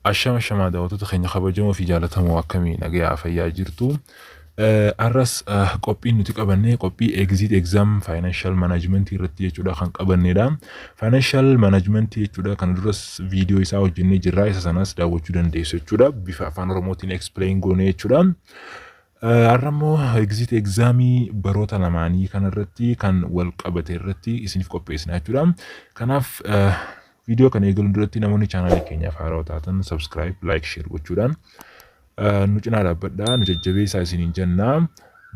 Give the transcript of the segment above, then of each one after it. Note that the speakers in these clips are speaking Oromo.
Ashama shamaa daawwattoota keenya kabajamoo fi jaallatamoo akkamiin nagayaa fayyaa jirtu. Arras qophiin nuti qabannee qophii exit exam financial management irratti jechuudha kan qabannedha. Financial management jechuudha kan duras viidiyoo isaa hojjennee jirra, isa sanas daawwachuu dandeessu jechuudha. Bifa afaan Oromootiin explain goone jechuudha. Arrammoo exit examii baroota lamaanii kanarratti kan wal qabate irratti isiniif qopheessina jechuudha. Kanaaf video kan eegaluun duratti namoonni chaanaalii keenyaaf haaraa taatan subscribe, like, share gochuudhaan nu cinaa dhaabbadhaa, nu jajjabeessaa isiniin jennaa.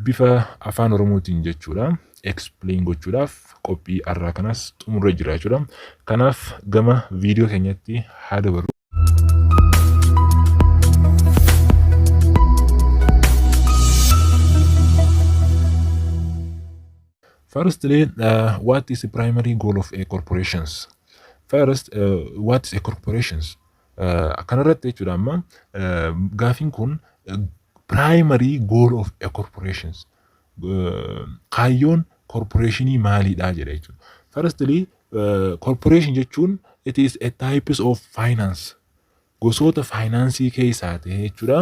Bifa afaan Oromootiin jechuudha explain gochuudhaaf qophii arraa kanas xumurree jira jechuudha. Kanaaf gama video keenyatti haa dabarru. Firstly, what is the primary goal of a corporations? First, what is a corporations? Kanarratti jechuudha amma gaafin kun primary goal of a corporations. Kaayyoon corporationii maalidha jedha jechuudha. Firstly, corporation jechuun it is a types of finance. Gosoota finaansii keessaa ta'e jechuudha.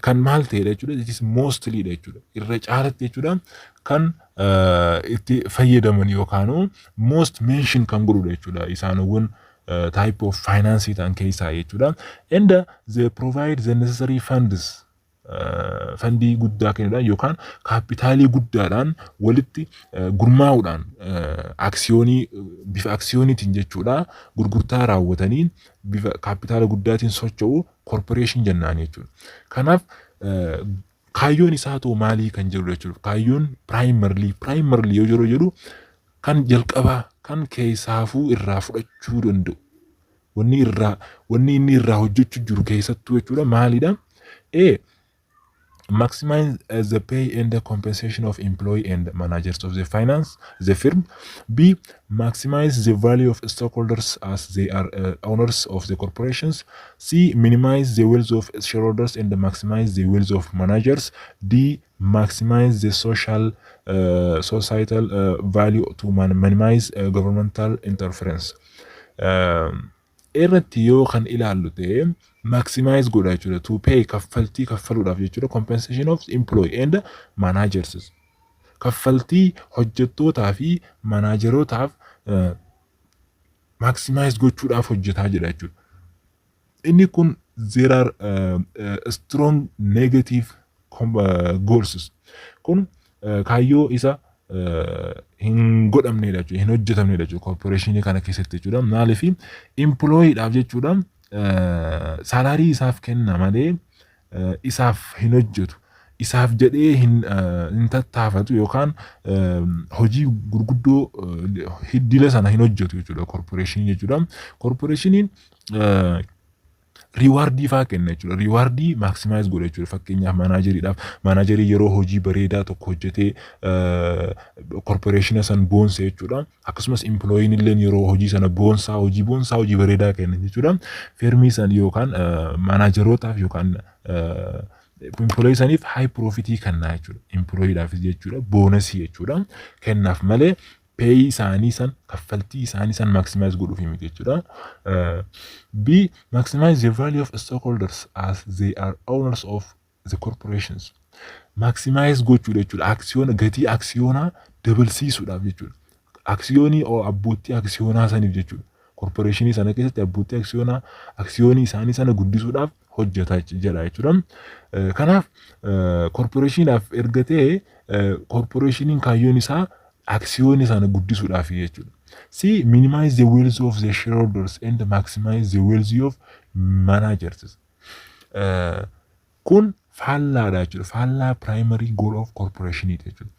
Kan maal ta'edha jechuudha. It is mostly jechuudha. Irra caalatti jechuudha kan itti fayyadaman yookaan most mention kan godhudha jechuudha. Isaanowwan type of finance ta'an keessaa jechuudha. And they provide the necessary funds. Fundii guddaa kennuudhaan yookaan kaapitaalii guddaadhaan walitti gurmaa'uudhaan aksiyoonii bifa aksiyooniitiin jechuudha gurgurtaa raawwataniin bifa kaapitaala guddaatiin socho'u corporation jennaan jechuudha. Kanaaf kaayyoon isaa ta'u maalii kan jedhu jechuudha. Kaayyoon primarily yoo jedhu kan jalqabaa kan keessaafuu irraa fudhachuu danda'u. Wanni inni irraa hojjechuu jiru keessattuu jechuudha maalidha? Maximize the pay and the compensation of employee and managers of the firm. B, maximize the value of stockholders as they are owners of the corporations. C, minimize the wealth of shareholders and maximize the wealth of managers. D, maximize the societal value to minimize governmental interference. Irratti yoo kan ilaallu ta'e maximize godha jechuudha. To pay kaffaltii kaffaluudhaaf jechuudha. Compensation of employee and managers. Kaffaltii hojjettootaa fi manaajerootaaf maximize gochuudhaaf hojjetaa jira jechuudha. Inni kun there are strong negative goals. Kun kaayyoo isa hin godhamnedha jechuudha. Hin hojjetamnedha jechuudha. Corporationii kana keessatti jechuudha. Maaliif employeedhaaf jechuudha salaarii isaaf kenna malee isaaf hin hojjetu. Isaaf jedhee hin tattaafatu yookaan hojii gurguddoo dila sana hin hojjetu jechuudha. Corporationii jechuudha. Corporationiin riwaardii faa kenna jechuudha. Riwaardii maximize godha jechuudha. Fakkeenyaaf manaajerii yeroo hojii bareedaa tokko hojjetee corporation san boonsa jechuudha. Akkasumas employeen illee yeroo hojii sana hojii bareedaa kenna jechuudha. Firmii san yookaan manaajerootaaf yookaan employee saniif high profitii kenna jechuudha. Employeedhaaf jechuudha. Boonasii jechuudha. Kennaaf malee pay isaanii san kaffaltii isaanii san maximize godhuuf miti jechuudha. B, maximize the value of stockholders as they are owners of the corporations. Maximize gochuudha jechuudha. Aksiyoona gatii aksiyoonaa dabalsiisuudhaaf jechuudha. Aksiyoonii abbootii aksiyoonaa saniif jechuudha. Corporationii sana keessatti abbootii aksiyoonii isaanii sana guddisuudhaaf hojjetaa jira jechuudha. Kanaaf corporationiidhaaf erga ta'e corporationiin kaayyoon isaa aksiyoonii sana guddisuudhaaf jechuudha. C, minimize the wealth of the shareholders and maximize the wealth of managers. Kun faallaadha jechuudha. Faallaa primary goal of corporationii jechuudha.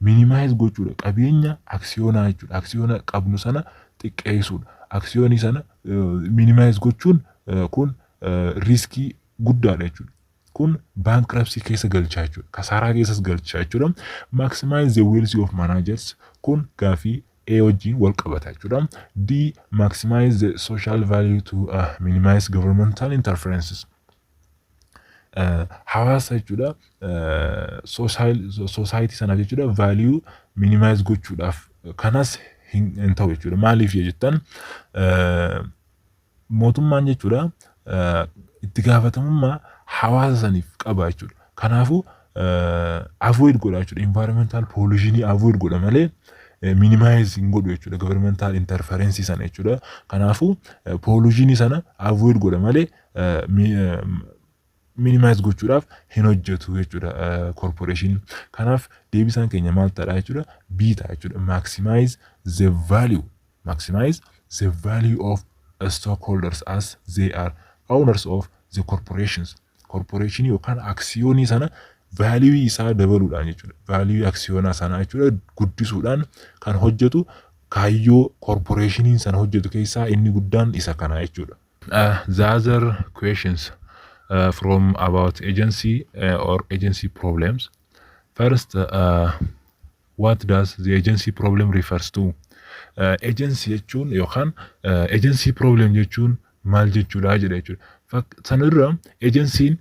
Minimize gochuudha. Qabeenya aksiyoonaa jechuudha. Aksiyoona qabnu sana xiqqeessuudha. Aksiyoonii sana minimize gochuun kun riskii guddaadha jechuudha. Kun bankruptcy keessa galchaa jechuudha. Kasaaraa keessas galchaa jechuudha. Maximize the wealth of managers. Kun gaafii A wajjin wal qabata jechuudha. D, maximize the social value to minimize governmental interferences. Hawaasa jechuudha. Society sana jechuudha value minimize gochuudhaaf kanas hin ta'u jechuudha. Maaliif jettan mootummaan jechuudha itti gaafatamummaa hawaasa saniif qaba jechuudha. Kanaafuu avoid godha jechuudha. Environmental pollution avoid godha malee minimize hin godhu jechuudha. Governmental interference sana jechuudha. Kanaafuu pollution sana avoid godha malee minimize gochuudhaaf hin hojjetu jechuudha corporation. Kanaaf deebisaan keenya maal ta'a jechuudha? B ta'a jechuudha. Maximize the value of stockholders as they are owners of the corporations. Corporation yookaan aksiyoonii sana value isaa dabaluudhaan jechuudha. Value aksiyoonaa sana jechuudha guddisuudhaan kan hojjetu kaayyoo corporationiin sana hojjetu keessaa inni guddaan isa kana jechuudha. The other questions from about agency or agency problems. First, what does the agency problem refers to? Agency jechuun yookaan agency problem jechuun maal jechuudha jedha jechuudha. Sanarra agency'n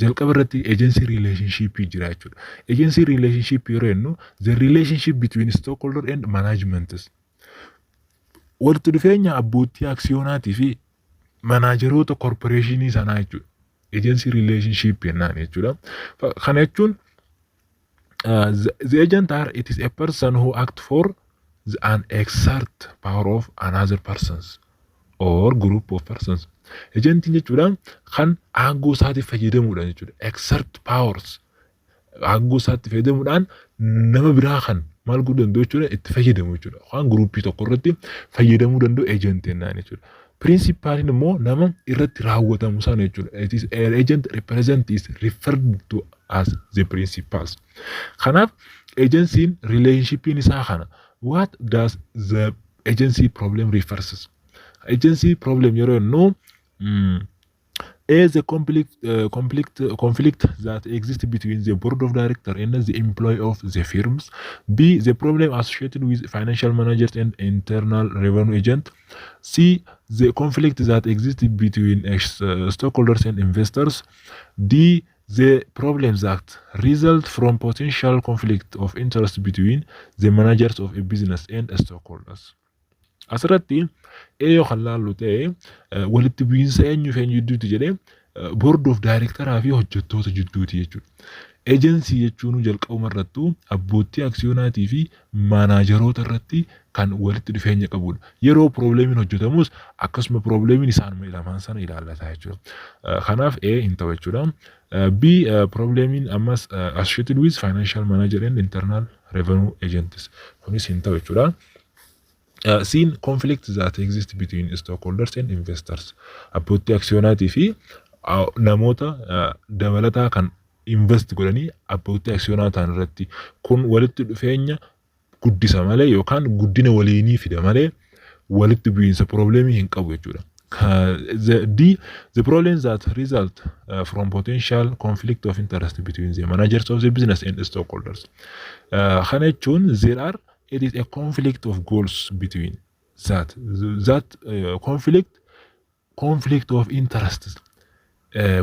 jalqaba irratti agency relationship jira jechuudha. Agency relationship yeroo jennu the relationship between stockholder and management. Walitti dhufeenya abbootii aksiyonaatii fi manaajeroota corporationii sanaa jechuudha. Agency relationship jennaan jechuudha. Kana jechuun the agent it is a person who act for an exert power of another persons or group of persons. Agent jechuudha kan aangoo isaatiif fayyadamuudhaan jechuudha. Exert powers aangoo isaatti fayyadamuudhaan nama biraa kan maal godhu danda'u jechuudha itti fayyadamu jechuudha. Waan gruupii tokko irratti fayyadamuu danda'u agent jennaan jechuudha. Principalin immoo nama irratti raawwatamu sana jechuudha. It is an agent represent is referred to as the principals. Kanaaf agency'n relationshipin isaa kana. What does the agency problem refers? Agency problem yeroo jennu A, the conflict that exists between the board of directors and the employee of the firms. B, the problem associated with financial managers and internal revenue agent. C, the conflict that exists between stockholders and investors. D, the problems that result from potential conflict of interest between the managers of a business and stockholders. Asirratti yoo kan laallu ta'e walitti bu'iinsa eenyu jidduuti jedhee board of directoraa fi hojjettoota jidduuti jechuudha. Agency jechuun jalqabuma irrattuu abbootii aksiyonaatii fi manaajeroota irratti kan walitti dhufeenya qabudha. Yeroo problemiin hojjetamus akkasuma problemiin isaan lamaan sana ilaallata jechuudha. Kanaaf A hin ta'u jechuudha. B, problemiin ammas associated with financial manager and internal revenue agents. Kunis hin ta'u jechuudha. Seen conflicts that exist between stockholders and investors. Abbootii aksiyonaatii fi namoota dabalataa kan invest godhanii abbootii aksiyonaataan irratti kun walitti dhufeenya guddisa malee yookaan guddina waliinii fida malee walitti bu'iinsa problemii hin qabu jechuudha. The problems that result from potential conflict of interest between the managers of the business and the stockholders. Kana jechuun it is a conflict of goals between that conflict of interest.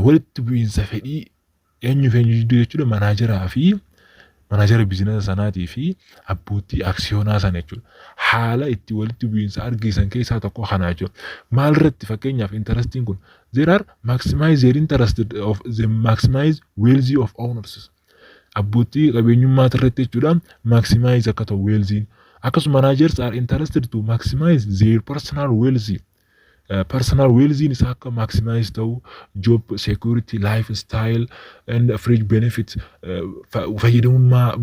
Walitti bu'iinsa fedhii eenyu jidduu jechuudha manaajeraa fi manaajera biizinasa sanaatii fi abbootii aksiyonaa sana jechuudha. Haala itti walitti bu'iinsa argisan keessaa tokko kana jechuudha. Maal irratti fakkeenyaaf interestiin kun maximize their interest of the maximize wealth of owners. Abbootii qabeenyummaa irratti jechuudha maximize akka ta'u wealth. Akkasuma managers are interested to maximize their personal wealth. Personal wealth is akka maximize ta'u job security, lifestyle and fringe benefits fayyadamummaa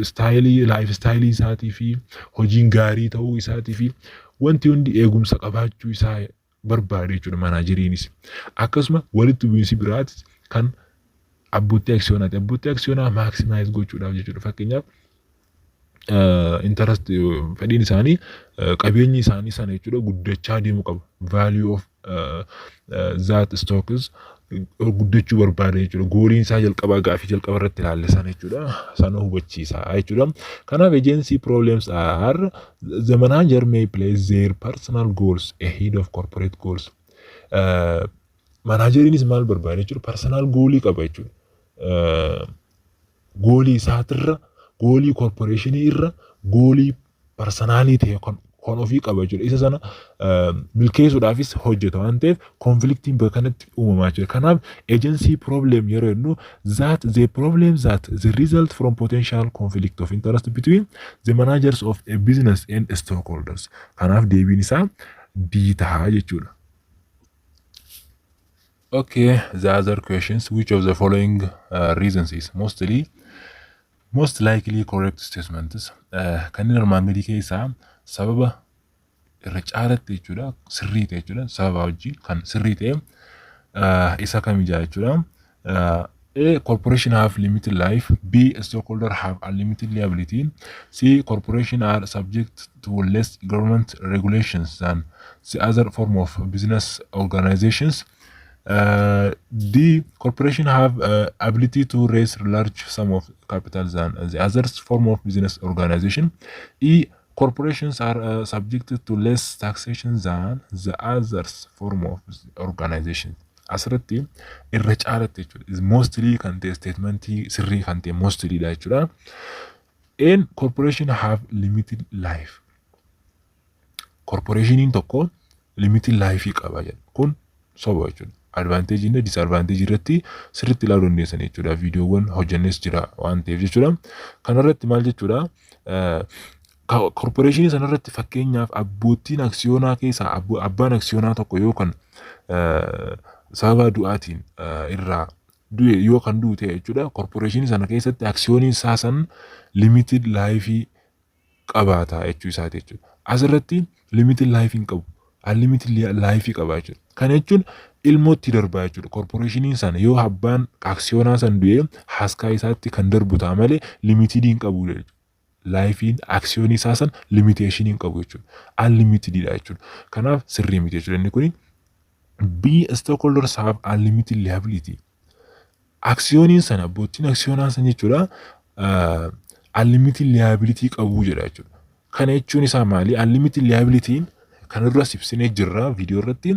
style lifestyle isaatii fi hojiin gaarii ta'uu isaatii fi wanti hundi eegumsa qabaachuu isaa barbaade jechuudha manajeriinis. Akkasuma walitti bu'iinsi biraati kan abbootii aksiyoonaati. Abbootii aksiyonaa maximize gochuudhaaf jechuudha. Fakkeenyaaf interest fedhiin isaanii qabeenyi isaanii sana jechuudha guddachaa deemu qaba. Value of that stocks guddachuu barbaade jechuudha. Gooliin isaa jalqaba gaafii jalqaba irratti ilaalle sana jechuudha. Sana hubachiisa jechuudha. Kanaaf agency problems are the manager may place their personal goals ahead of corporate goals. Manajeriinis maal barbaade jechuudha personal goalii qaba jechuudha. Goolii isaatirra goolii corporationii irra goolii personalii ta'e kan ofii qaba jechuudha. Isa sana milkeessuudhaafis hojjeta waan ta'eef konfliktiin bakka kanatti uumamaa jira. Kanaaf agency problem yeroo jennu that the problem that the result from potential conflict of interest between the managers of a business and stockholders. Kanaaf deebiin isaa D ta'a jechuudha. Okay, the other questions, which of the following reasons is most likely correct statements? Kanneen armaan gadii keessaa sababa irra caalatti jechuudha, sirrii ta'e jechuudha, sababa wajjin kan sirrii ta'e isa kamii jechuudha. A, corporation have limited life. B, stockholder have unlimited liability. C, corporation are subject to less government regulations than the other form of business organizations. D, corporation have ability to raise large sum of capital than the other form of business organization. E, corporations are subjected to less taxation than the other form of organization. Asirratti irra caalatti jechuudha. Is mostly kan ta'e statementii sirrii kan ta'e mostly dha jechuudha. And corporation have limited life. Corporationiin tokko limited life qaba jedha. Kun soba jechuudha. Advantage and disadvantage irratti sirriitti ilaaluu dandeessan jechuudha. Viidiyoowwan hojjannes jira waan ta'eef jechuudha. Kanarratti maal jechuudha? Corporationii sanarratti fakkeenyaaf abbootiin aksiyoonaa keessaa abbaan aksiyoonaa tokko yookaan sababa du'aatiin irraa du'e yookaan du'e jechuudha. Corporationii sana keessatti aksiyooniin saasan limited life qabaata jechuu isaati jechuudha. Asirratti limited life hin qabu. Unlimited life qaba jechuudha. Kana jechuun ilmootti darbaa jechuudha. Corporationiin sana yoo abbaan aksiyoonaa san du'e haskaa isaatti kan darbu ta'a malee limited hin qabu jechuudha. Lifein aksiyoonii isaa san limitation hin qabu jechuudha. Unlimited dha jechuudha. Kanaaf sirrii miti jechuudha inni kuni. B, stockholders have unlimited liability. Aksiyooniin sana abbootiin aksiyoonaa san jechuudha unlimited liability qabu jedha jechuudha. Kana jechuun isaa maali? Unlimited liabilityin kan irra ibsinee jirra viidiyoo irratti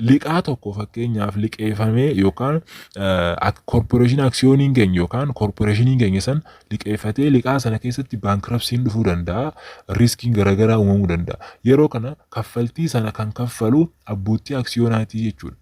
liqaa tokko fakkeenyaaf liqeeffamee yookaan corporation aksiyooniin keenya yookaan corporationiin keenya san liqeeffatee liqaa sana keessatti bankruptcy'n dhufuu danda'a, riskiin garaagaraa uumamuu danda'a. Yeroo kana kaffaltii sana kan kaffalu abbootii aksiyoonaatii jechuudha.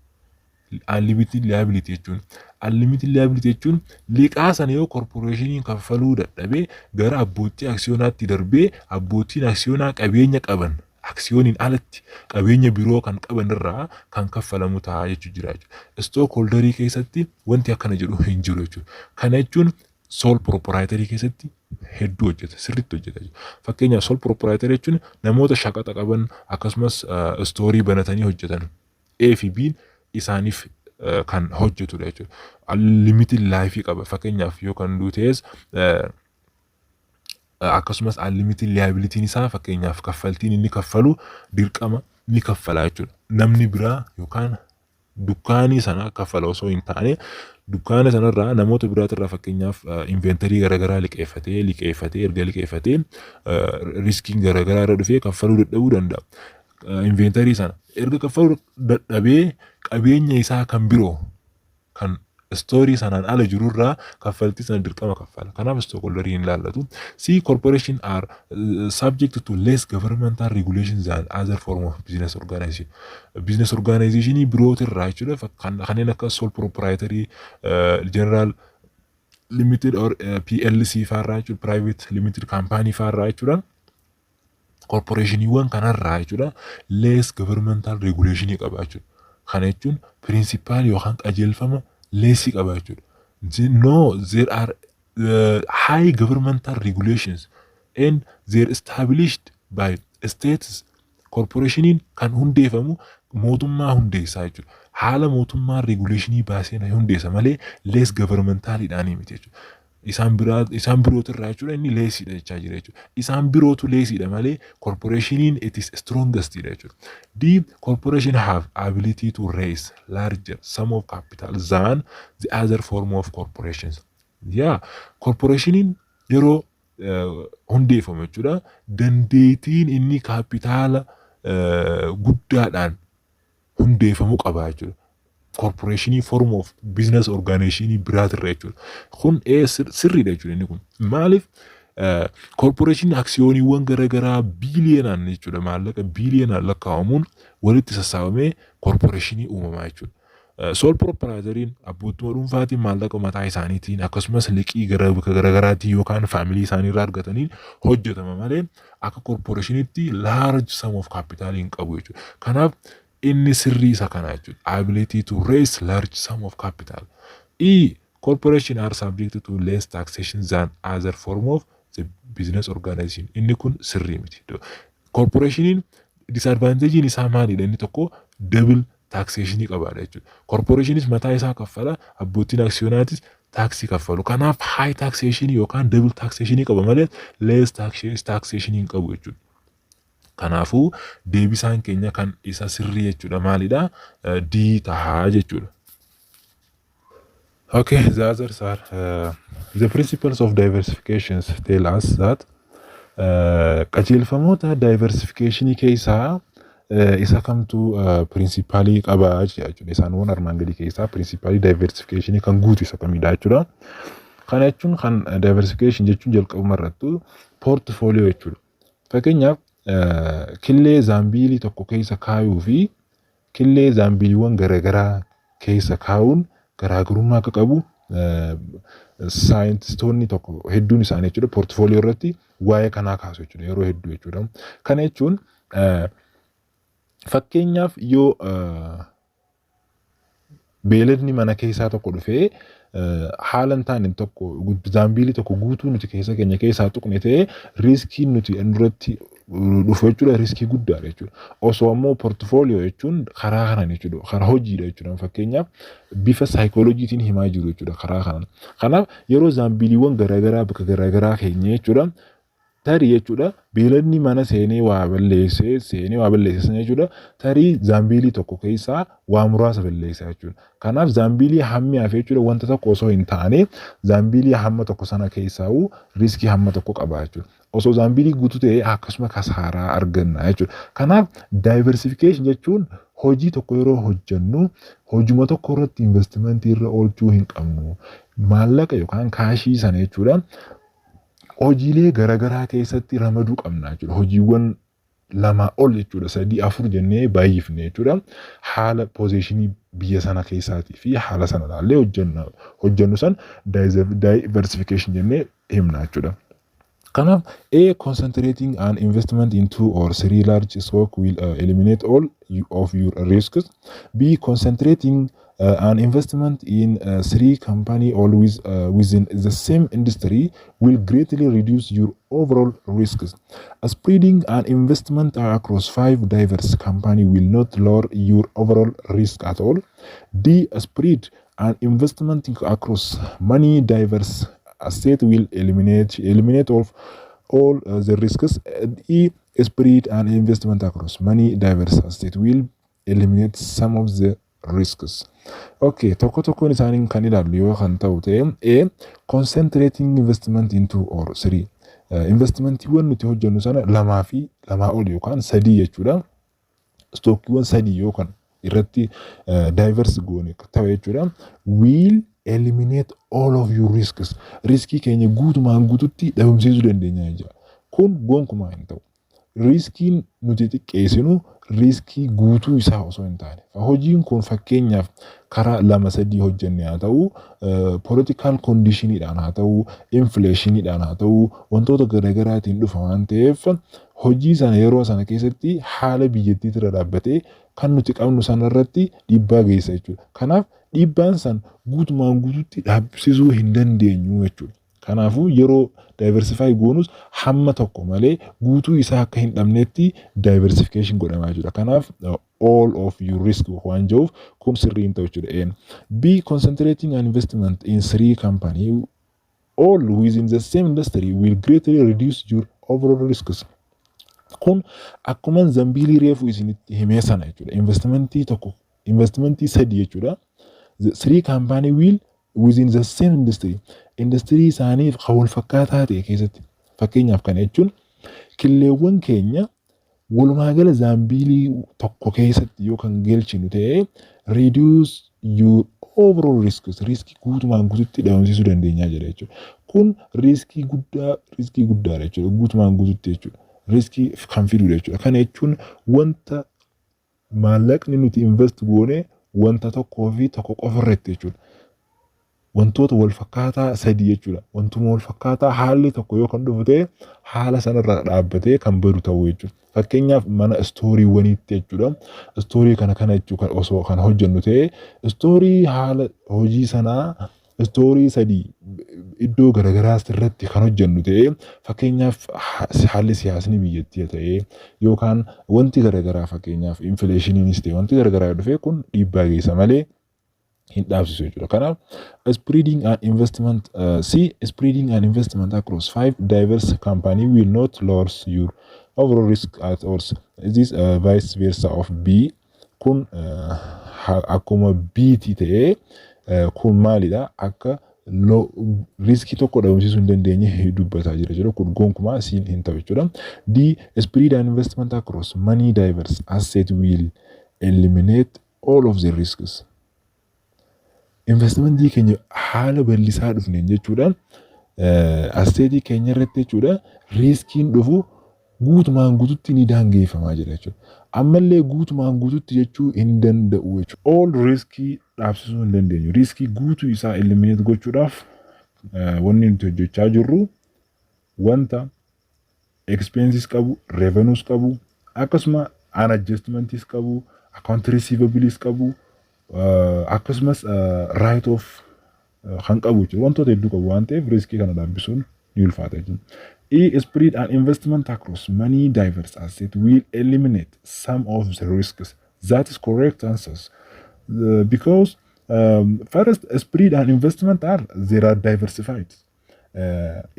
Unlimited liability jechuun. Unlimited liability jechuun liqaa sana yoo corporationiin kaffaluu dadhabee gara abbootii aksiyoonaatti darbee abbootiin aksiyoonaa qabeenya qaban aksiyooniin alatti qabeenya biroo kan qaban irraa kan kaffalamu ta'a jechuudha jira jechuudha. Stockholderii keessatti wanti akkana jedhu hin jiru jechuudha. Kana jechuun sole proprietary keessatti hedduu hojjeta, sirriitti hojjeta jechuudha. Fakkeenyaaf sole proprietary jechuun namoota shaqaxa qaban akkasumas stoorii banatanii hojjetan A fi B isaaniif kan hojjetudha jechuudha. Unlimited life qaba. Fakkeenyaaf yoo kan duutees akkasumas unlimited liability isaa fakkeenyaaf kaffaltiin inni kaffalu dirqama ni kaffala jechuudha. Namni biraa yookaan dukkaanii sana kaffala osoo hin taane dukkaana sanarraa namoota biraatirraa fakkeenyaaf inventorii garaagaraa liqeeffatee erga liqeeffatee riskiin garaagaraa irra dhufee kaffaluu dadhabuu danda'a. Inventorii sana erga kaffaluu dadhabee qabeenya isaa kan biroo kan stoorii sanaan ala jirurraa kaffaltii sana dirqama kaffala. Kanaaf stockholderii hin laallatu. C, corporation are subject to less governmental regulations than other form of business organization. Business organizationii birootirraa jechuudha. Kanneen akka sole proprietary, general limited or PLC faarraa jechuudha. Private limited company faarraa jechuudha. Corporationiiwwan kanarraa jechuudha. Less governmental regulationii qaba jechuudha. Kana jechuun principal yookaan qajeelfama lessii qaba jechuudha. No, there are high governmental regulations and they're established by states. Corporationiin kan hundeeffamu mootummaa hundeessaa jechuudha. Haala mootummaa regulationii baasee hundeessa malee less governmentalidhaanii miti jechuudha. Isaan birootirraa jechuudha inni leesiidha jechaa jira jechuudha. Isaan birootu leesiidha malee corporationiin it is strongest dha jechuudha. D, corporation have ability to raise larger sum of capital than the other form of corporations. Corporationiin yeroo hundeeffamu jechuudha. Dandeettiin inni kaapitaala guddaadhaan hundeeffamuu qaba jechuudha. Corporationii form of business organizationii biraatirra jechuudha. Kun sirriidha jechuudha inni kun. Maaliif Corporation aksiyooniiwwan garaagaraa biiliyoonaan jechuudha maallaqa biiliyoonaan lakkaa'amuun walitti sassaabamee corporationii uumamaa jechuudha. Sole proprietoriin abboottuma dhuunfaatiin maallaqa mataa isaaniitiin akkasumas liqii garaagaraatiin yookaan faamilii isaanii irraa argataniin hojjetama malee akka corporationiitti large sum of capital hin qabu jechuudha. Kanaaf inni sirrii isa kana jechuudha. Ability to raise large sum of capital. Corporation are subject to less taxation than other form of the business organization. Inni kun sirrii miti. Corporationiin disadvantagein isaa maalidha? Inni tokko double taxation qabaadha jechuudha. Corporationis mataa isaa kaffala, abbootiin aksiyonaatis taaksii kaffalu. Kanaaf high taxation yookaan double taxation qaba malee less taxation hin qabu jechuudha. Kanaafuu deebisaan keenya kan isa sirrii jechuudha maalidha? D tahaa jechuudha. Okay, the others are the principles of diversifications tell us that qajeelfamoota diversification keessaa isa kamtu principally qaba jechuudha. Isaan waan armaan gadii keessaa principally diversification kan guutu isa kamidha jechuudha. Kana jechuun kan diversification jechuun jalqabuma irrattu portfolio jechuudha. Fakkeenyaaf killee zaambiilii tokko keessa kaayuu fi killee zaambiiliiwwan garaagaraa keessa kaa'uun garaagarummaa akka qabu saayintistoonni tokko hedduun isaanii jechuudha portfolio irratti waa'ee kanaa kaasu jechuudha yeroo hedduu jechuudha. Kana jechuun fakkeenyaaf yoo beeladni mana keessaa tokko dhufee haala hin taane tokko zaambiilii tokko guutuu nuti keessa keenya keessaa tuqne ta'ee riiskiin nuti irratti dhufu jechuudha riiskii guddaadha jechuudha. Osoo ammoo portfolio jechuun karaa kanaan jechuudha karaa hojiidha jechuudha. Fakkeenyaaf bifa saayikooloojiitiin himaa jiru jechuudha karaa kanaan. Kanaaf yeroo zaambiiliiwwan garaagaraa bakka garaagaraa keenya jechuudha tarii jechuudha beeladni mana seenee waa balleessee jechuudha tarii zaambiilii tokko keessaa waa muraasa balleessaa jechuudha. Kanaaf zaambiilii hammi hafe jechuudha wanta tokko osoo hin taane zaambiilii hamma tokko sana keessaa riiskii hamma tokko qaba jechuudha. Osoo zaambiilii guutuu ta'ee akkasuma kasaaraa arganna jechuudha. Kanaaf diversification jechuun hojii tokko yeroo hojjennu hojuma tokko irratti investimentii irra oolchuu hin qabnu. Maallaqa yookaan kaashii sana jechuudha hojiilee garaagaraa keessatti ramaduu qabna jechuudha. Hojiiwwan lama ol jechuudha 3-4 jennee baay'ifne jechuudha. Haala positionii biyya sana keessaatii fi haala sana ilaallee hojjennu san diversification jennee himna jechuudha. Kanaaf concentrating an investment in 2 or 3 large stock will eliminate all of your risks. B, concentrating an investment in 3 company always within the same industry will greatly reduce your overall risks. Spreading an investment across 5 diverse company will not lower your overall risk at all. D, spread an investment across many diverse asset will eliminate all the risks. E, spread an investment across many diverse asset will eliminate some of the risks. Okay, tokkoon isaanii kan ilaallu yoo kan ta'u ta'e concentrating investment in 2 or 3 investmentiiwwan nuti hojjennu sana lamaa fi lamaa ol yookaan 3 jechuudha. Stookiiwwan 3 yookaan irratti diverse goone ta'u jechuudha. Will eliminate all of your risks. Riskii keenya guutumaan guututti dhabamsiisuu dandeenya jechuudha. Kun gonkumaa hin ta'u. Riskiin nuti xiqqeessinu riskii guutuu isaa osoo hin taane. Hojiin kun fakkeenyaaf karaa 2-3 hojjenne haa ta'u, political conditioniidhaan haa ta'u, inflationiidhaan haa ta'u, wantoota garaagaraatiin dhufa waan ta'eef hojii sana yeroo sana keessatti haala biyyattii irra dhaabbatee kan nuti qabnu sana irratti dhiibbaa geessa jechuudha. Kanaaf dhiibbaan san guutumaan guututti dhaabsisuu hin dandeenyu jechuudha. Kanaafuu yeroo diversify goonus hamma tokko malee guutuu isaa akka hin dhabnetti diversification godhamaa jechuudha. Kanaaf all of your risk waan jiruuf kun sirrii hin ta'u jechuudha. B, concentrating an investment in 3 company all within the same industry will greatly reduce your overall risks. Kun akkuma zambiilii reefu isinitti himee sana jechuudha. Investmentii 3 jechuudha. 3 company will within the same industry isaaniif wal fakkaataa ta'e keessatti fakkeenyaaf kana jechuun killeewwan keenya walumaa gala zaambiilii tokko keessatti yoo kan galchinu ta'e reduce your overall riskii guutumaan guututti dhabamsiisuu dandeenya jedha jechuudha. Kun riskii guddaadha jechuudha. Guutumaan guututti jechuudha. Riskii kan fidudha jechuudha. Kana jechuun wanta maallaqni nuti invest goone wanta tokkoo fi tokko qofarratti jechuudha. Wantoota wal fakkaataa sadii jechuudha. Wantuma wal fakkaataa haalli tokko yoo kan dhufu ta'e haala sanarra dhaabbatee kan badu ta'uu jechuudha. Fakkeenyaaf mana istooriiwwaniitti jechuudha. Istoorii kana jechuudha osoo kan hojjennu ta'e istoorii haala hojii sanaa istoorii sadii iddoo garaagaraa irratti kan hojjennu ta'e fakkeenyaaf haalli siyaasni biyyattii ta'e yookaan wanti garaagaraa fakkeenyaaf infleeshiniinis ta'e wanti garaagaraa dhufee kun dhiibbaa geessa malee hin dhaabsisu jechuudha. Kanaaf spreading an investment across 5 diverse company will not lower your overall risk at all. This vice versa of B kun akkuma B ta'e kun maalidha akka riskii tokko dhabamsiisuu hin dandeenye dubbataa jira jechuudha. Kun gonkumaa siin hin ta'u jechuudha. D spread an investment across many diverse assets will eliminate all of the risks. Investmentii keenya haala bal'isaa dhufneen jechuudha. Asseetii keenya irratti jechuudha riskiin dhufu guutumaan guututti ni daangeffamaa jira jechuudha. Ammallee guutumaan guututti jechuu hin danda'u jechuudha. All riskii dhaabsisuu hin dandeenyu. Riskii guutuu isaa eliminate gochuudhaaf wanni nuti hojjechaa jirru wanta expenses qabu, revenues qabu, akkasuma unadjustments qabu, account receivables qabu, akkasumas right of kan qabu jechuudha. Wantoota hedduu qabu waan ta'eef riskii kana dhaabbisuun ni ulfaata jechuudha. Spread an investment across many diverse assets will eliminate some of the risks. That is correct answers. Because first spread an investment they are diversified.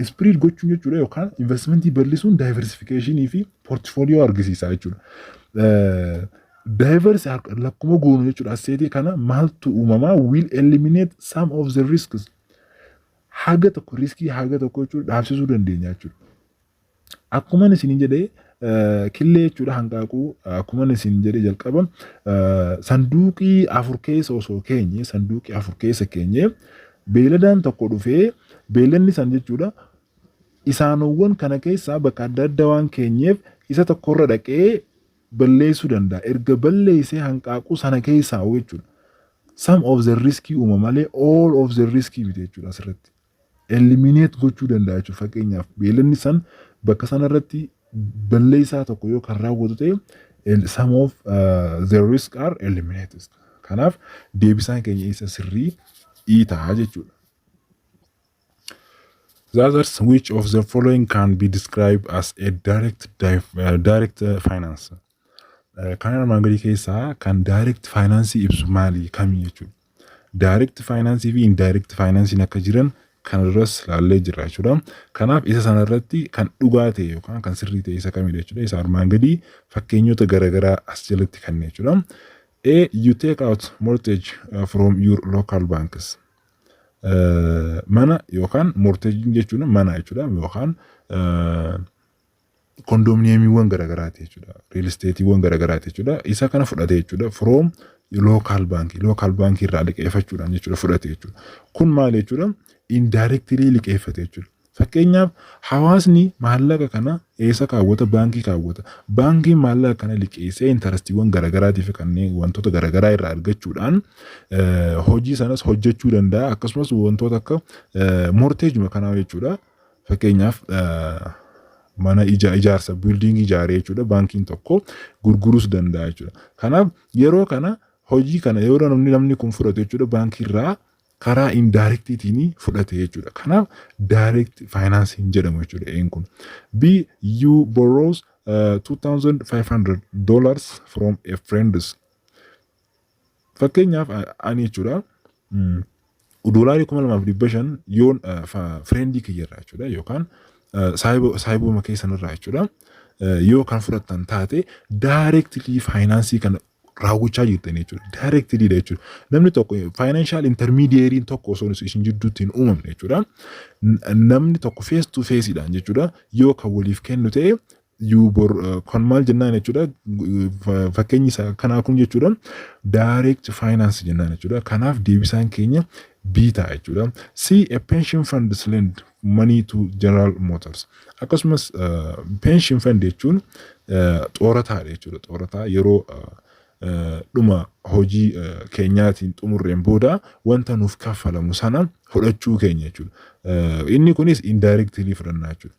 Spread gochuun jechuudha yookaan investmentii bal'isuun diversification fi portfolio argisiisa jechuudha. Diverse lakkuma goonu jechuudha. Asseetii kana maaltu uumamaa will eliminate some of the risks. Haga tokko riskii haga tokko jechuudha dhaabsisuu dandeenya jechuudha. Akkuma isin jedhee killee jechuudha hanqaaquu akkuma isin jedhee jalqaba sanduuqii afur keessa osoo keenye sanduuqii afur keessa keenye beeladaan tokko dhufee beelanni san jechuudha isaanowwan kana keessaa bakka adda addaa waan keenyeef isa tokkorra dhaqee balleessuu danda'a. Erga balleessee hanqaaquu sana keessaa jechuudha. Some of the risky uumamalee all of the risky bite jechuudha asirratti. Eliminate gochuu danda'a jechuudha. Fakkeenyaaf beelanni san bakka sanarratti balleessaa tokko yoo kan raawwatu ta'e some of the risk are eliminated. Kanaaf deebisaan keenya isa sirrii ta'a jechuudha. The others, which of the following can be described as a direct finance? Kan armaan gadii keessaa kan direct finance ibsu maali kamii jechuudha. Direct finance fi indirect finance akka jiran kan irras laallee jirra jechuudha. Kanaaf isa sanarratti kan dhugaa ta'e yookaan kan sirrii ta'e isa kamidha jechuudha. Isa armaan gadii fakkeenyota garaagaraa as jalatti kanneen jechuudha. A. You take out mortgage from your local banks. Mana yookaan mortgage jechuun mana jechuudha yookaan kondominiyeemiiwwan garaagaraati jechuudha. Real estateewwan garaagaraati jechuudha. Isa kana fudhate jechuudha from local bank irraa liqeeffachuudhaan jechuudha fudhate jechuudha. Kun maal jechuudha? Indirectly liqeeffate jechuudha. Fakkeenyaaf hawaasni maallaqa kana eessa kaawwata? Baankii kaawwata. Baankiin maallaqa kana liqeessee interestiiwwan garaagaraatiif kanneen wantoota garaagaraa irraa argachuudhaan hojii sanas hojjechuu danda'a. Akkasumas wantoota akka mortgage kanaa jechuudha. Fakkeenyaaf mana ijaarsa building ijaaree jechuudha. Baankiin tokko gurguruus danda'a jechuudha. Kanaaf yeroo kana hojii kana yeroo namni kun fudhate jechuudha baankii irraa karaa indirectiitiin fudhate jechuudha. Kanaaf direct financing jedhamu jechuudha een kun. B. You borrows $2,500 from a friend. Fakkeenyaaf ani jechuudha $2,500 yoon friendii kiyyarraa jechuudha yookaan saayibuma keessanirraa jechuudha. Yoo kan fudhattan taate directly financing kan raawwachaa jirtan jechuudha. Directly jechuudha. Namni tokko financial intermediary tokko osoo isin jidduutti hin uumamne jechuudha. Namni tokko face to face dhaan jechuudha. Yoo kan waliif kennu ta'e kan maal jennaan jechuudha. Fakkeenyi isaa kanaa kun jechuudha direct finance jennaan jechuudha. Kanaaf deebisaan keenya biitaa jechuudha. C a pension fund lend money to General Motors. Akkasumas pension fund jechuun xoorataa jechuudha. Xoorataa yeroo dhuma hojii keenyaatiin xumurreen booda wanta nuuf kaffalamu sana fudhachuu keenya jechuudha. Inni kunis indirectly fudhannaa jechuudha.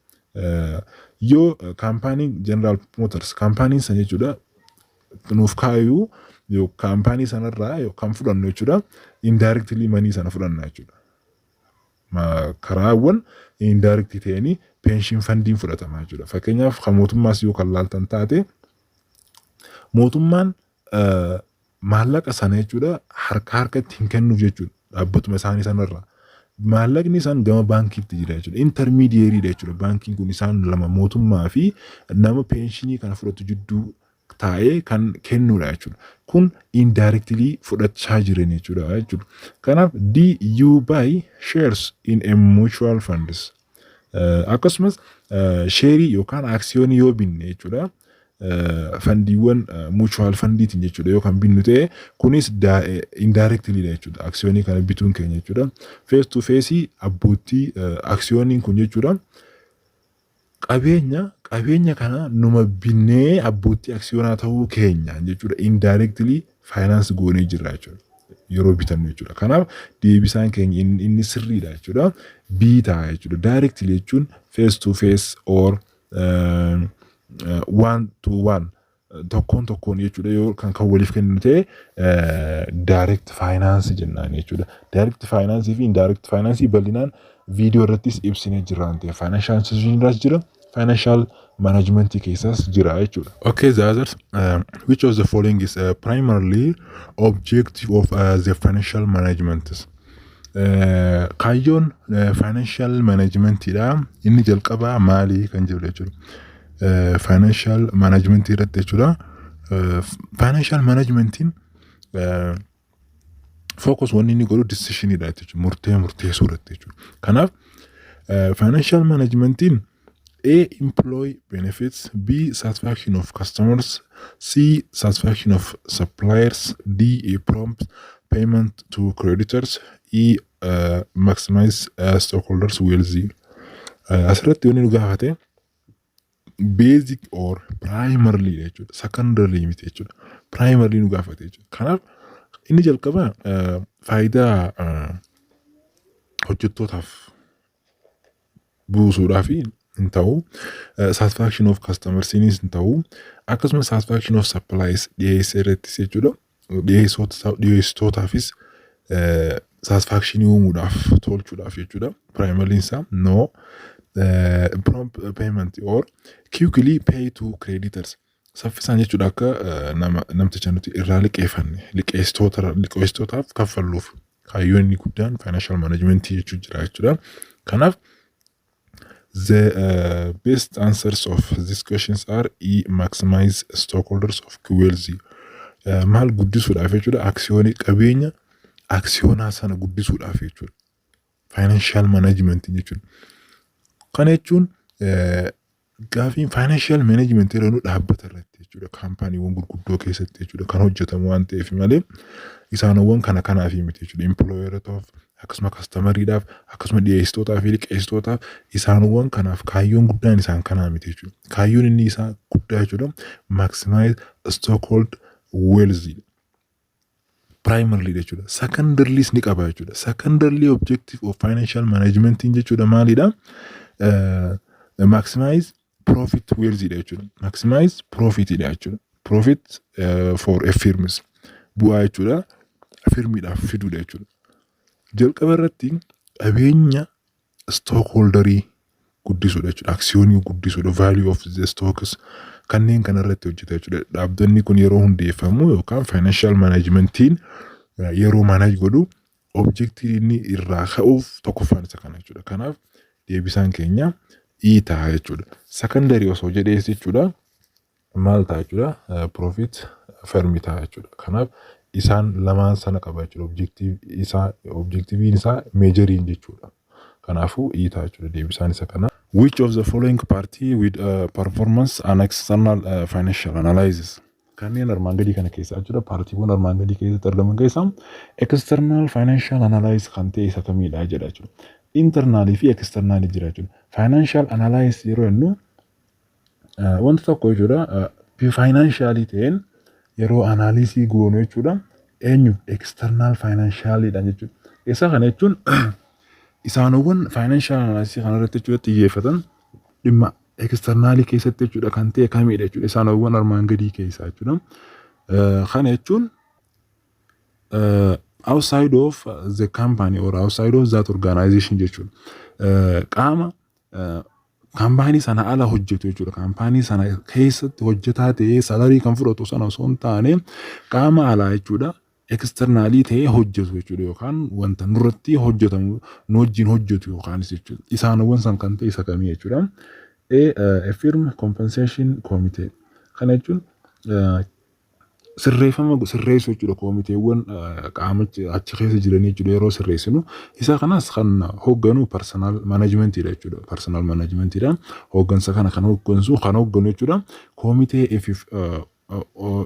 Yoo kaampaaniin General Motors kaampaaniin sana jechuudha nuuf kaayuu yoo kaampaanii sanarraa kan fudhannu jechuudha indirectly money sana fudhannaa jechuudha. Karaawwan indirectly ta'anii pension fundiin fudhatamaa jechuudha. Fakkeenyaaf kan mootummaas yoo kan laaltan taate mootummaan maallaqa sana jechuudha harkatti hin kennuuf jechuudha dhaabbatuma isaanii sanarraa. Maallaqni isaan gama baankiitti jira jechuudha. Intermediary jechuudha. Baankiin kun isaan lama mootummaa fi nama penshinii kana fudhatu jidduu taa'ee kan kennuudha jechuudha. Kun indirectly fudhachaa jiran jechuudha. Kanaaf you buy shares in a mutual funds. Akkasumas sheerii yookaan aksiyoonii yoo binne jechuudha. Fandiiwwan mutual fundiitiin jechuudha yoo kan binnu ta'e kunis indirectly jechuudha. Aksiyoonii kana bituun keenya jechuudha. Face to face abbootii aksiyooniin kun jechuudha. Qabeenya kana numa binnee abbootii aksiyoonaa ta'uu keenya jechuudha. Indirectly finance goonee jirra jechuudha. Yeroo bitannu jechuudha. Kanaaf deebisaan keenya inni sirriidha jechuudha. Biitaa jechuudha. Directly jechuun face to face or one to one tokkoon jechuudha yoo kan waliif kennu ta'e direct finance jennaan jechuudha. Direct finance fi indirect finance bal'inaan viidiyoo irrattis ibsinee jirra waan ta'eef financial institution irras jira, financial management keessas jira jechuudha. Okay, the others, which of the following is primarily objective of the financial management? Kaayyoon financial management dha inni jalqabaa maali kan jedhu jechuudha. Financial management irratti jechuudha. Financial managementiin focus wanni inni godhu decision dha jechuudha. Murteessuu irratti jechuudha. Kanaaf financial managementiin A, employee benefits, B, satisfaction of customers, C, satisfaction of suppliers, D, a prompt payment to creditors, E, maximize stockholders wealthy. Asirratti wanni nu gaafate basic or primarily jechuudha. Secondary miti jechuudha. Primarily nu gaafate jechuudha. Kanaaf inni jalqaba faayidaa hojjettootaaf buusuudhaaf hin ta'u, satisfaction of customers hin ta'u, akkasumas satisfaction of supplies dhiyeessee irrattis jechuudha. Dhiyeessitootaafis satisfaction uumuudhaaf tolchuudhaaf jechuudha. Primarily isaa no. Prompt payment or quickly pay to creditors. Saffisaan jechuudha akka namticha nuti irraa liqeessitootaaf kaffalluuf kaayyoon inni guddaan financial management jechuu jira jechuudha. Kanaaf the best answers of these questions are E, maximize stockholders of wealthy. Maal guddisuudhaaf jechuudha aksiyoonii qabeenya aksiyoonaa sana guddisuudhaaf jechuudha. Financial management jechuudha. Kana jechuun gaafiin financial management yeroo dhaabbata irratti jechuudha. Kaampaaniiwwan gurguddoo keessatti jechuudha kan hojjetamu waan ta'eef malee isaanowwan kanaaf miti jechuudha. Employerotaaf akkasuma kastamariidhaaf akkasuma dhiyeessitootaaf fi liqeessitootaaf isaanowwan kanaaf kaayyoon guddaan isaan kanaa miti jechuudha. Kaayyoon inni isaa guddaa jechuudha maximize stockhold wealthy. Primarily jechuudha. Secondarily ni qaba jechuudha. Secondary objective of financial management jechuudha maalidha? Maximize profit wealthy jechuudha. Maximize profit jechuudha. Profit for a firms. Bu'aa jechuudha. Firmiidhaaf fiduudha jechuudha. Jalqaba irratti qabeenya stockholderii guddisuudha jechuudha. Aksiyoonii guddisuudha. Value of the stocks kanneen kana irratti hojjeta jechuudha. Dhaabbanni kun yeroo hundeeffamu yookaan financial managementiin yeroo manage godhu objective inni irraa ka'uuf tokkoffaan isa kana jechuudha. Kanaaf deebisaan keenya E ta'a jechuudha. Secondary osoo jedhees jechuudha maal ta'a jechuudha profit firm ta'a jechuudha. Kanaaf isaan lamaan sana qaba jechuudha. Objectiviin isaa majoriin jechuudha. Kanaafuu E ta'a jechuudha deebisaan isa kana. Which of the following party with performance and external financial analysis? Kanneen armaan gadii kana keessaa jechuudha. Paartiiwwan armaan gadii keessatti argaman keessaa external financial analysis kan ta'e isa kamidha jedha jechuudha. Internaalii fi externalii jira jechuudha. Financial analysis yeroo jennu wanta tokko jechuudha financialii ta'een yeroo analysis goonu jechuudha. Eenyu external financialidha jechuudha. Isa kana jechuun isaanowwan financial analysis kana irratti jechuudha xiyyeeffatan dhimma externalii keessatti jechuudha kan ta'e kamidha jechuudha. Isaanowwan armaan gadii keessaa jechuudha. Kana jechuun outside of the company or outside of that organization jechuudha. Qaama kaampaanii sana ala hojjetu jechuudha. Kaampaanii sana keessatti hojjetaa ta'ee salarii kan fudhatu sana osoo hin taane qaama alaa jechuudha. Externalii ta'ee hojjetu jechuudha yookaan wanta nurratti hojjetamu nu wajjin hojjetu yookaanis jechuudha. Isaanowwan san kan ta'e isa kamii jechuudha. A firm compensation committee. Kana jechuun sirreeffama sirreessu jechuudha. Komiteewwan qaamichi achi keessa jiranii jechuudha yeroo sirreessinu. Isa kanas kan hoogganu personal managementidha jechuudha. Personal managementidha. Hooggansa kana kan hoogganu jechuudha. Komitee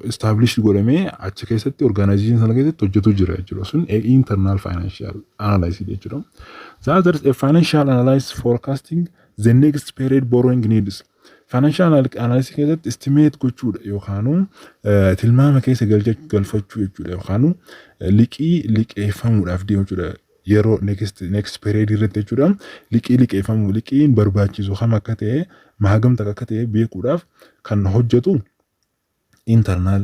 established godhamee achi keessatti organization sana keessatti hojjetu jira jechuudha. Sun internal financial analysis jechuudha. The other is a financial analysis forecasting the next period borrowing needs. Financial analysis keessatti estimate gochuudha yookaan tilmaama keessa galfachuu jechuudha yookaan liqeeffamuudhaaf deemu jechuudha. Yeroo next period irratti jechuudha. Liqiin barbaachisu kam akka ta'e maagamta akka ta'e beekuudhaaf kan hojjetu internal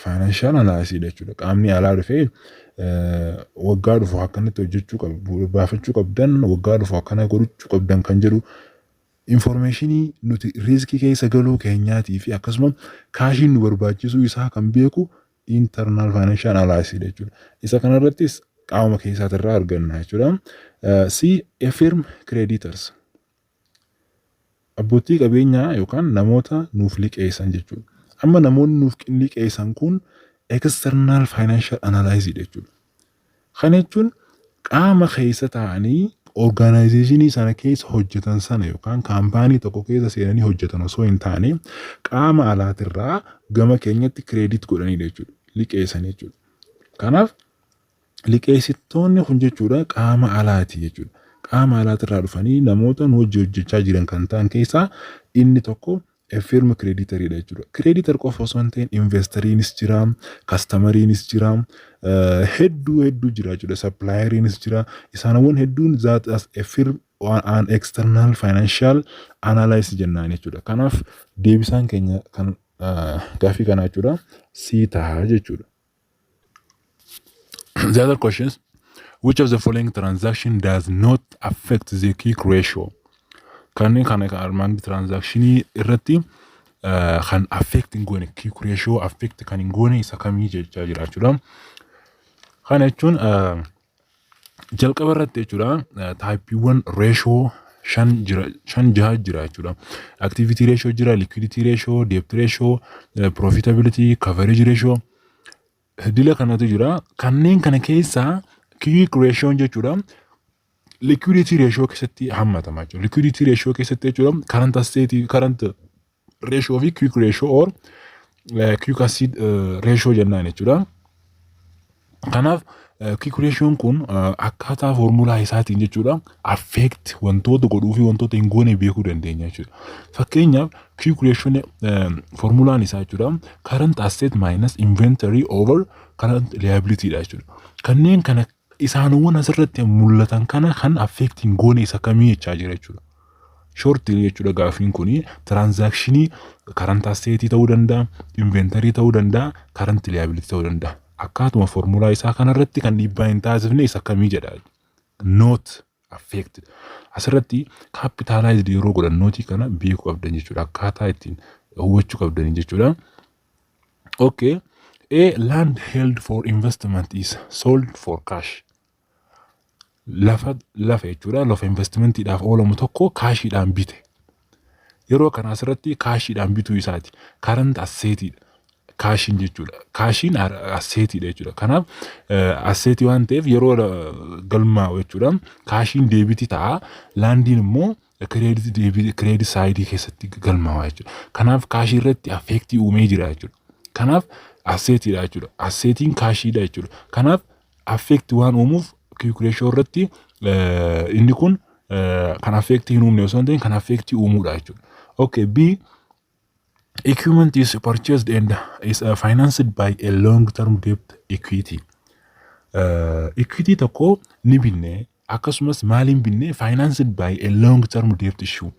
financial analysis jechuudha. Qaamni alaa dhufee waggaa dhufu akkanatti hojjechuu qabu, baafachuu qabdan, waggaa dhufu akkana godhachuu qabdan kan jedhu informationii nuti riskii keessa galuu keenyaatii fi akkasuma kaashiin nu barbaachisuu isaa kan beeku internal financial analysis jechuudha. Isa kanarrattis qaama keessaatirraa arganna jechuudha. A firm creditors. Abbootii qabeenyaa yookaan namoota nuuf liqeessan jechuudha. Amma namoonni nuuf liqeessan kun external financial analysis jechuudha. Kana jechuun qaama keessa ta'anii organizationii sana keessa hojjetan sana yookaan kaampaanii tokko keessa seenanii hojjetan osoo hin taane qaama alaatirraa gama keenyatti credit godhanii jechuudha. Liqeessan jechuudha. Kanaaf liqeessitoonni kun jechuudha qaama alaati jechuudha. Qaama alaatirraa dhufanii namoota nu hojjechaa jiran kan ta'an keessaa inni tokko firm creditoridha jechuudha. Creditor qofa osoo hin ta'in investoriinis jira, customeriinis jira, hedduu jira jechuudha. Supplieriinis jira. Isaanowwan hedduun that as a firm an external financial analysis jennaan jechuudha. Kanaaf deebisaan keenya kan gaafii kana jechuudha sii ta'a jechuudha. The other questions, which of the following transaction does not affect the quick ratio? Kanneen kana armaan transactionii irratti kan affect hin goone quick ratio affect kan hin goone isa kamii jechaa jira jechuudha. Kana jechuun jalqaba irratti jechuudha taayipiiwwan ratio shan jaha jira jechuudha. Activity ratio jira, liquidity ratio, debt ratio, profitability, coverage ratio. Dila kanatu jira. Kanneen kana keessaa quick ratio jechuudha. Liquidity ratio keessatti hammatama jechuudha. Liquidity ratio keessatti jechuudha current ratio fi quick ratio or quick acid ratio jennaan jechuudha. Kanaaf quick ratio kun akkaataa formulaa isaatiin jechuudha affect wantoota godhuu fi wantoota hin goone beekuu dandeenya jechuudha. Fakkeenyaaf quick ratio formulaan isaa jechuudha current asset minus inventory over current liability dha jechuudha. Kanneen kana isaanowwan asirratti mul'atan kana kan affect hin goone isa kamii jechaa jira jechuudha. Shortly jechuudha gaafiin kuni transactionii current asset ta'uu danda'a, inventory ta'uu danda'a, current liability ta'uu danda'a. Akkaatuma formulaa isaa kanarratti kan dhiibbaa hin taasifne isa kamii jedha. Not affected. Asirratti capitalized yeroo godhan nootii kana beekuu qabdan jechuudha. Akkaataa ittiin hubachuu qabdan jechuudha. Okay. A land held for investment is sold for cash. Lafa jechuudha. Lafa investmentiidhaaf oolamu tokko kaashiidhaan bite. Yeroo kana asirratti kaashiidhaan bituu isaati. Current assetidha. Kaashiin jechuudha. Kaashiin assetidha jechuudha. Kanaaf assetii waan ta'eef yeroo galmaa'u jechuudha. Kaashiin deebitii ta'a. Laandiin immoo credit side keessatti galmaa'aa jechuudha. Kanaaf kaashii irratti affeektii uumee jira jechuudha. Kanaaf asseetiidha jechuudha. Asseetiin kaashiidha jechuudha. Kanaaf affeektii waan uumuuf quick ratio irratti inni kun kan affeektii hin uumne osoo hin ta'in kan affeektii uumuudha jechuudha. Okay, B, equipment is purchased and is financed by a long-term debt equity. Equity tokko ni binne akkasumas maaliin binne financed by a long-term debt issue.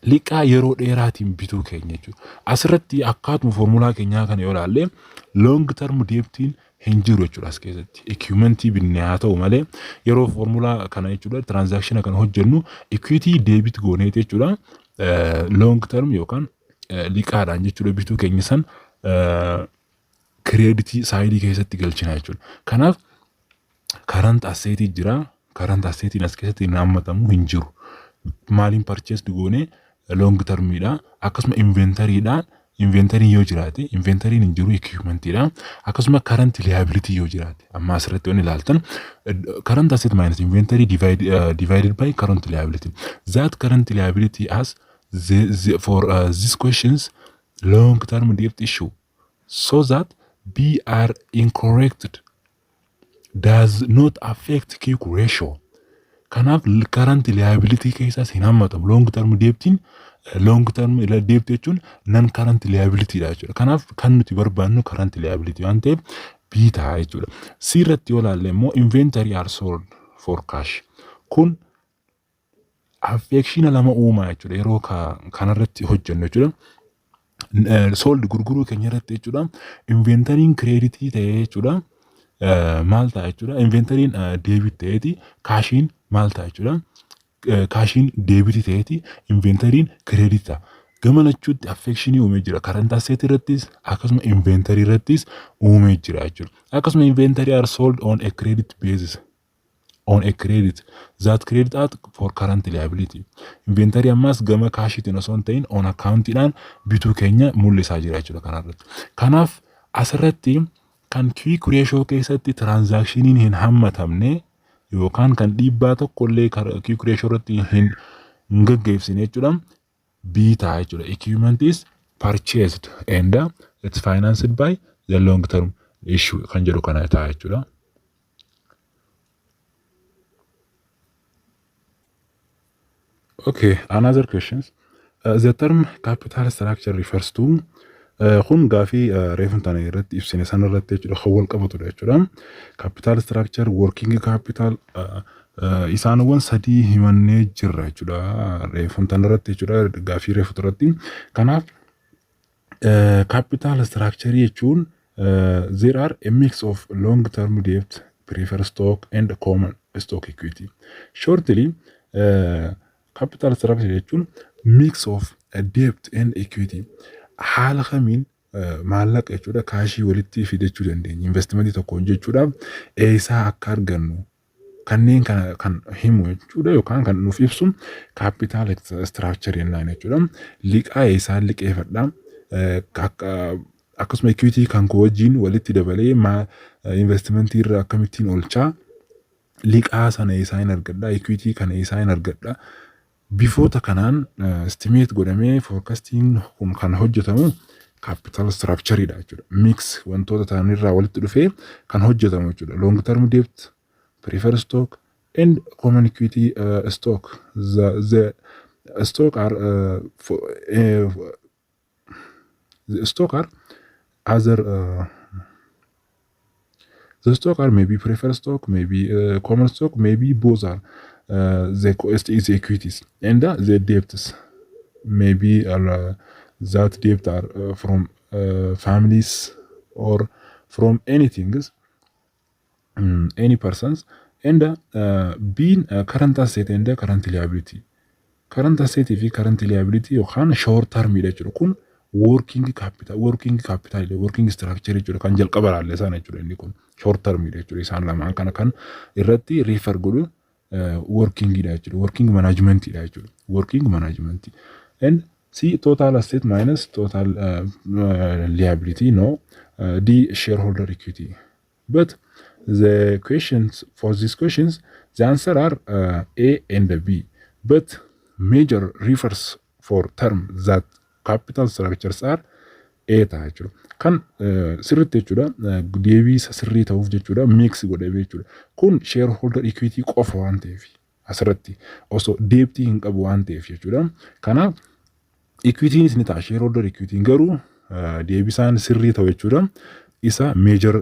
Liqaa yeroo dheeraatiin bituu keenya jechuudha. Asirratti akkaatuma foormulaa keenyaa kana yoo ilaalle long-term debtiin hin jiru jechuudha as keessatti. Equipmentii binne haa ta'u malee yeroo foormulaa kana jechuudha transaction kana hojjennu equity debit gooneeti jechuudha. Long term yookaan liqaadhaan jechuudha bituu keenya san credit side keessatti galchina jechuudha. Kanaaf current asset jira. Current asset as keessatti nammatamu hin jiru. Maaliin purchase goone long termidha. Akkasuma inventoryidhaan inventory yoo jiraate inventory hin jiru equipmentidha. Akkasuma current liability yoo jiraate amma asirratti waan ilaaltan current asset minus inventory divided by current liability. That current liability as for these questions long term debt issue, so that B are incorrect does not affect quick ratio. Kanaaf current liability keessas hin hammatamu. Long term debtiin long term debt jechuun non current liability dha jechuudha. Kanaaf kan nuti barbaannu current liability waan ta'eef B ta'a jechuudha. C irratti yoo ilaalle immoo inventory are sold for cash. Kun affection lama uumaa jechuudha yeroo kanarratti hojjennu jechuudha. Sold gurguruu keenya irratti jechuudha. Inventory'n creditii ta'ee jechuudha. Maal ta'a jechuudha. Inventory'n debit ta'eeti. Cashiin maal ta'a jechuudha. Cashiin debit ta'eeti. Inventory'n credit ta'a. Gama lachuutti affectionii uumee jira. Current asset irrattis akkasuma inventory irrattis uumee jira jechuudha. Akkasuma inventory are sold on a credit basis. On a credit that credit out for current liability. Inventory ammas gama kaashiitiin osoo hin ta'in on accountidhaan bituu keenya mul'isaa jira jechuudha kanarratti. Kanaaf asirratti kan quick ratio keessatti transactioniin hin hammatamne yookaan kan dhiibbaa tokkollee quick ratio irratti hin gaggeessine jechuudha. B ta'a jechuudha. Equipment is purchased and it's financed by the long term issue kan jedhu kana ta'a jechuudha. Okay, another questions. The term capital structure refers to kun gaafii reefumtaan irratti ibsine san irratti jechuudha wal qabatudha jechuudha. Capital structure, working capital isaanowwan sadii himannee jirra jechuudha reefumtaan irratti jechuudha gaafii reefut irratti. Kanaaf capital structure jechuun there are a mix of long term debt, preferred stock and common stock equity. Shortly capital structure jechuun mix of debt and equity. Haala kamiin maallaqa jechuudha kaashii walitti fidachuu dandeenya. Investmentii tokko hojjechuudhaaf eessaa akka argannu kanneen kan himu jechuudha yookaan kan nuuf ibsu capital structure jennaan jechuudha. Liqaa eessaa liqeeffadha. Akkasuma equity kan koo wajjin walitti dabalee investmentii irra akkamittiin oolchaa liqaa sana eessaa hin argadha. Equity kana eessaa hin argadha. Before kanaan estimate godhamee forecasting kun kan hojjetamu capital structure dha jechuudha. Mix wantoota ta'anirraa walitti dhufee kan hojjetamu jechuudha. Long term debt, preferred stock and common equity stock. The stock are the stock are other the stock are maybe preferred stock, maybe common stock, maybe both are the cost is equities and the debts maybe that debt are from families or from anything any persons and being current asset and current liability. Current asset fi current liability yookaan short term jechuudha. Kun working capital working structure jechuudha kan jalqaba ilaalle sana jechuudha inni kun short term jechuudha. Isaan lamaan kana kan irratti refer godhu working dha jechuudha. Working management dha jechuudha. Working management. And C total asset minus total liability. No. D shareholder equity. But the questions for these questions, the answer are A and B. But major refers for term that capital structures are A ta'a jechuudha. Kan sirriitti jechuudha deebii isa sirrii ta'uuf jechuudha mix godhamee jechuudha. Kun shareholder equity qofa waan ta'eef asirratti osoo deebtii hin qabu waan ta'eef jechuudha. Kanaaf equitynis ni ta'a shareholder equity garuu deebisaan sirrii ta'u jechuudha. Isa major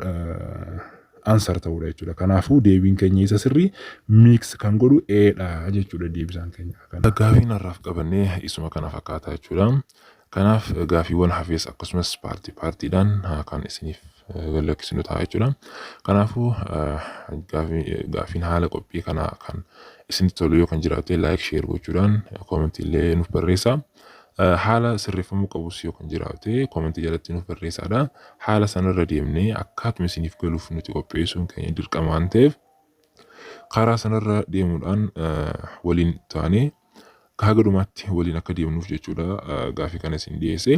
answer ta'udha jechuudha. Kanaafuu deebiin keenya isa sirrii mix kan godhu Eedha jechuudha deebisaan keenya. Gaafiin har'aaf qabannee isuma kana fakkaata jechuudha. Kanaaf gaafiiwwan hafees akkasumas paartiidhaan kan isiniif galaksinu ta'a jechuudha. Kanaafuu gaafiin haala qophii kana kan isinitti tolu yoo kan jiraate like share gochuudhaan koomentii illee nuuf barreessaa. Haala sirreeffamuu qabus yoo kan jiraate koomentii jalatti nuuf barreessaadha. Haala sanarra deemnee akkaatuma isiniif galuuf nuti qopheessuun keenya dirqama waan ta'eef karaa sanarra deemuudhaan waliin taanee haga dhumaatti waliin akka deemnuuf jechuudha gaafii kana isin dhiyeesse.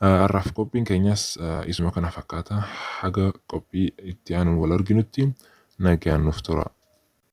Har'aaf qophiin keenyas isuma kana fakkaata. Haga qophii itti aanuun wal arginutti nagaan nuuf tura.